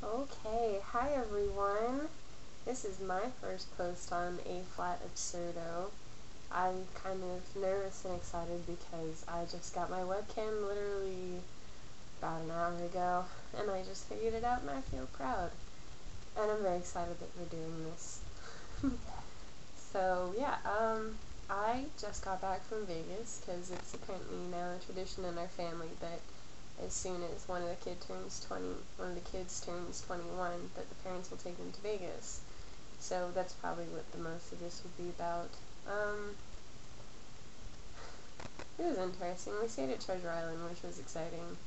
Okay, hi everyone. This is my first post on AflatAbsurdo. I'm kind of nervous and excited because I just got my webcam literally about an hour ago, and I just figured it out and I feel proud. And I'm very excited that we're doing this. So yeah, I just got back from Vegas because it's apparently now a tradition in our family that as soon as one of the kids turns 21, that the parents will take them to Vegas. So that's probably what the most of this would be about. It was interesting. We stayed at Treasure Island, which was exciting,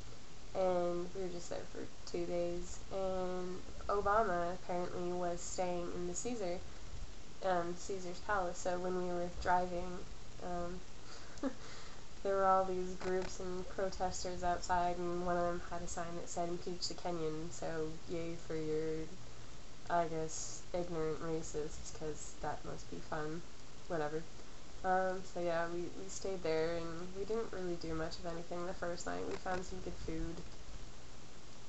and we were just there for 2 days. And Obama apparently was staying in the Caesar's Palace. So when we were driving, there were all these groups and protesters outside, and one of them had a sign that said "Impeach the Kenyan." So yay for your, I guess, ignorant racists, because that must be fun. Whatever. So yeah, we stayed there, and we didn't really do much of anything the first night. We found some good food,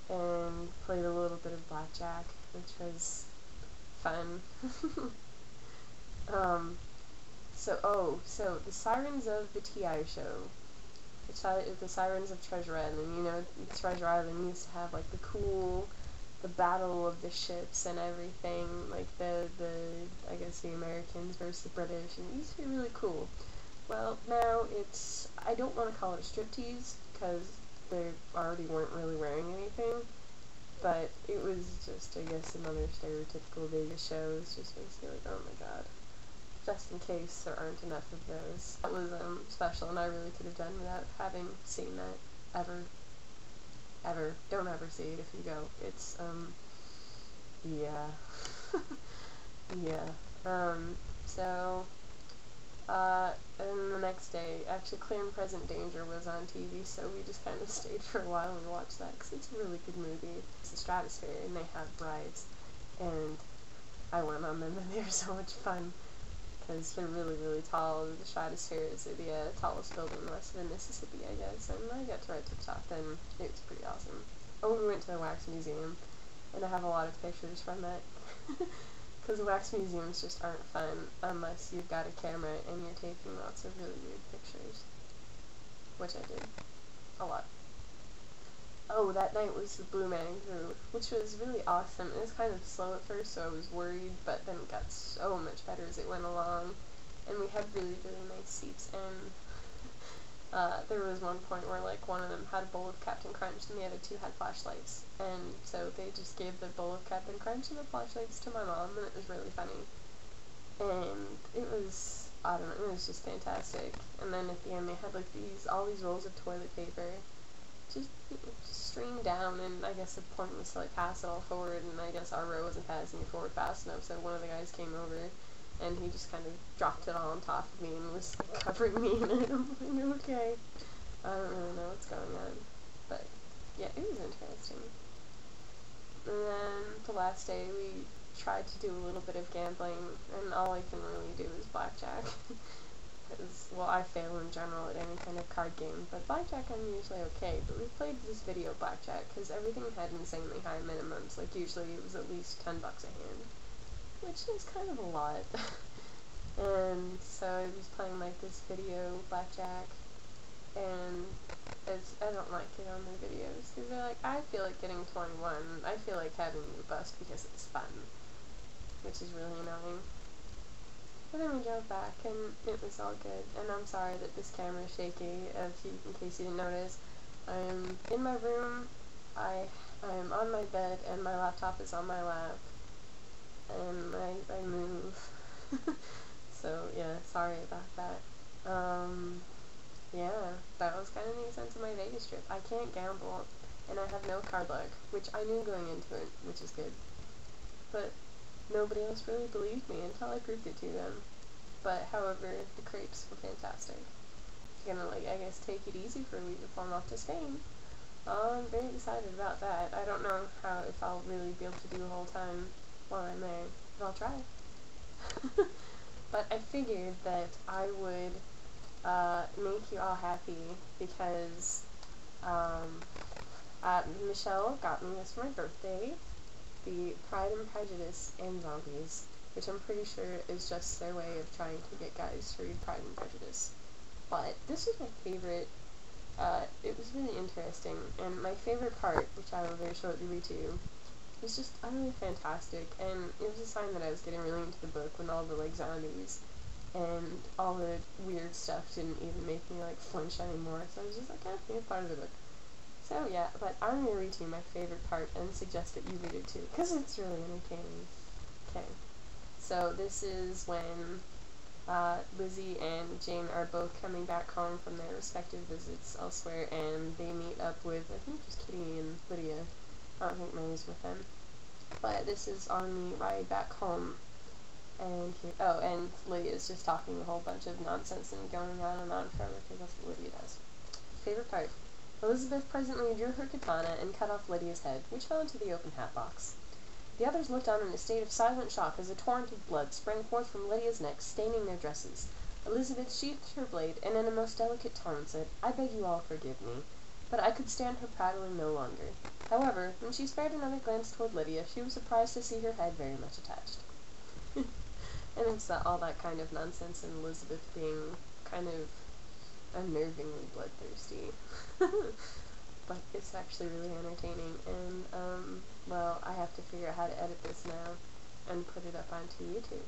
and played a little bit of blackjack, which was fun. um, so the Sirens of the T.I. show. The Sirens of Treasure Island. You know, Treasure Island used to have, like, the battle of the ships and everything, like I guess the Americans versus the British, and it used to be really cool. Well, now I don't want to call it a striptease, because they already weren't really wearing anything, but it was just, I guess, another stereotypical Vegas show. It's just basically like, oh my god. Just in case there aren't enough of those. That was special, and I really could have done without having seen that ever. Ever. Don't ever see it if you go. It's, yeah. Yeah. So, and the next day, actually Clear and Present Danger was on TV, so we just kind of stayed for a while and watched that, because it's a really good movie. It's the Stratosphere, and they have brides, and I went on them, and they were so much fun, because they're really, really tall. The Stratosphere is the tallest building west of the Mississippi, I guess, and I got to ride to the top, and it was pretty awesome. Oh, we went to the Wax Museum, and I have a lot of pictures from that, because the wax museums just aren't fun unless you've got a camera and you're taking lots of really weird pictures, which I did a lot. Oh, that night was the Blue Man Group, which was really awesome. It was kind of slow at first, so I was worried, but then it got so much better as it went along, and we had really, really nice seats, and there was one point where, like, one of them had a bowl of Captain Crunch, and the other two had flashlights, and so they just gave the bowl of Captain Crunch and the flashlights to my mom, and it was really funny, and it was, I don't know, it was just fantastic. And then at the end they had, like, all these rolls of toilet paper, just streamed down, and I guess the point was to, like, pass it all forward, and I guess our row wasn't passing it forward fast enough, so one of the guys came over, and he just kind of dropped it all on top of me and was covering me in it. I'm like, okay. I don't really know what's going on. But, yeah, it was interesting. And then the last day we tried to do a little bit of gambling, and all I can really do is blackjack. Because, well, I fail in general at any kind of card game, but blackjack I'm usually okay. But we played this video blackjack because everything had insanely high minimums. Like, usually it was at least $10 a hand, which is kind of a lot. And so I was playing, like, this video blackjack, and I don't like it on the videos, because they're like, I feel like getting 21, I feel like having you bust because it's fun, which is really annoying. But then we drove back, and it was all good, and I'm sorry that this camera is shaky, in case you didn't notice. I'm in my room, I'm on my bed, and my laptop is on my lap, and I move. So, yeah, sorry about that. Yeah, that was kind of the sense of my Vegas trip. I can't gamble, and I have no card luck, which I knew going into it, which is good. But nobody else really believed me until I proved it to them. But, however, the crepes were fantastic. I'm gonna, like, I guess take it easy for a week before I'm off to Spain. I'm very excited about that. I don't know if I'll really be able to do the whole time while I'm there, but I'll try. But I figured that I would make you all happy because Michelle got me this for my birthday, the Pride and Prejudice and Zombies, which I'm pretty sure is just their way of trying to get guys to read Pride and Prejudice. But this was my favorite. It was really interesting, and my favorite part, which I will very shortly read to you, was just utterly fantastic, and it was a sign that I was getting really into the book when all the, like, zombies and all the weird stuff didn't even make me, like, flinch anymore, so I was just like, it's part of the book. So, yeah, but I'm going to read to you my favorite part and suggest that you read it too, because it's really entertaining. Okay, so this is when Lizzie and Jane are both coming back home from their respective visits elsewhere, and they meet up with, I think, just Kitty and Lydia. I don't think May's with them. But this is on the ride back home, and and Lydia's just talking a whole bunch of nonsense and going on and on forever, because that's what Lydia does. Favorite part. Elizabeth presently drew her katana and cut off Lydia's head, which fell into the open hat box. The others looked on in a state of silent shock as a torrent of blood sprang forth from Lydia's neck, staining their dresses. Elizabeth sheathed her blade, and in a most delicate tone said, "I beg you all forgive me." But I could stand her prattling no longer. However, when she spared another glance toward Lydia, she was surprised to see her head very much attached. And it's all that kind of nonsense, and Elizabeth being kind of unnervingly bloodthirsty. But it's actually really entertaining, and, well, I have to figure out how to edit this now and put it up onto YouTube.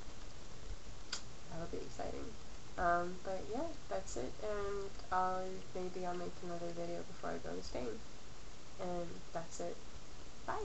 That'll be exciting. But yeah, that's it, and maybe I'll make another video before I go to Spain. And that's it. Bye!